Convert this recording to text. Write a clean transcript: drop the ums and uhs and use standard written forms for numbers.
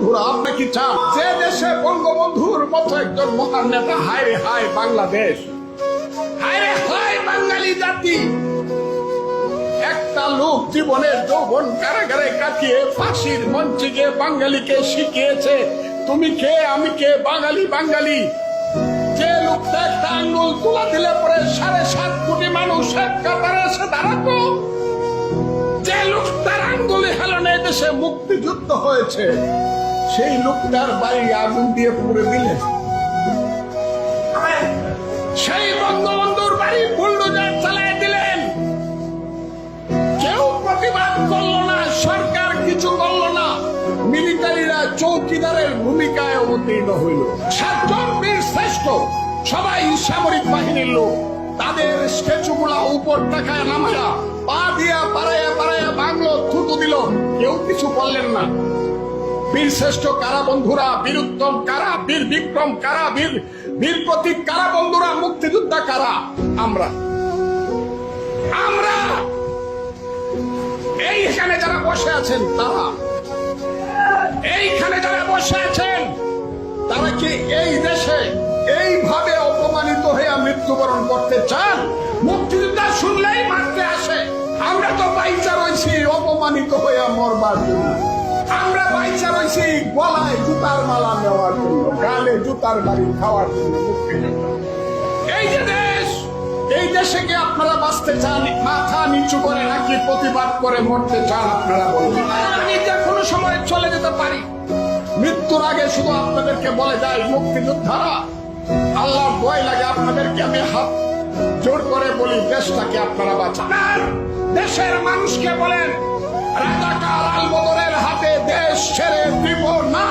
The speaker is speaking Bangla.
বন্ধুরা, আপনি কি চান যে দেশে বঙ্গবন্ধুর মতো একজন মহান নেতা? হায় রে হায় বাংলাদেশ, হায় রে হায় বাঙালি জাতি। একটা লোক জীবনের যৌবন কারাগারে কাটিয়ে ফাঁসির মঞ্চে গিয়ে বাঙালিকে শিখিয়েছে তুমি কে আমি কে, বাঙালি বাঙালি। যে লোকটা একটা আঙ্গুল তুলা দিলে পরে 7.5 কোটি মানুষ এক কাতারে এসে দাঁড়াতো, যে লোকটার আঙ্গুলে হেলনে দেশে মুক্তিযুদ্ধ হয়েছে, সেই লোকটার বাড়ি আগুন দিয়ে পুড়ে দিলেন। সেই বঙ্গবন্ধুর বাড়ি বুলডোজার চালিয়ে দিলেন। কেউ প্রতিবাদ করলো না, সরকার কিছু করলো না, মিলিটারিরা চৌকিদারের ভূমিকায় অবতীর্ণ হইল। 7 জন বীর শ্রেষ্ঠ, সবাই সামরিক বাহিনীর লোক, তাদের স্ট্যাচুগুলা উপর টাকায় নামায়া পা দিয়া পাড়াইয়া পাড়াইয়া বাংলো থুতু দিল, কেউ কিছু বললেন না। বীর শ্রেষ্ঠ কারা বন্ধুরা, বীর উত্তম কারা, বীর বিক্রম কারা, বীর প্রতীক কারা বন্ধুরা, মুক্তিযোদ্ধা কারা? আমরা আমরা এইখানে যারা বসে আছেন তারা, এইখানে যারা বসে আছেন তারা কি এই দেশে এইভাবে অপমানিত হয়ে মৃত্যুবরণ করতে চান? মুক্তিযোদ্ধা শুনলেই মারতে আসে। আমরা তো বাইচা রয়েছি অপমানিত হয়ে মরবার জন্য, আমরা বাইচা রয়েছি গলায় জুতার মালা নেওয়ার জন্য, গালে জুতার বাড়ি খাওয়ার জন্য। এই যে দেশ, এই দেশে কি আপনারা বাঁচতে চান মাথা নিচু করে, নাকি প্রতিবাদ করে মরতে চান? আপনারা বলুন। আমি যে কোনো সময় চলে যেতে পারি, মৃত্যুর আগে শুধু আপনাদেরকে বলে যাই মুক্তিযোদ্ধারা, আল্লাহর ভয় লাগে আপনাদেরকে আমি হাত জোর করে বলি, দেশটাকে আপনারা বাঁচান। দেশের মানুষকে বলেন রাজাকার আল বদরের হাতে দেশ ছেড়ে দিব না।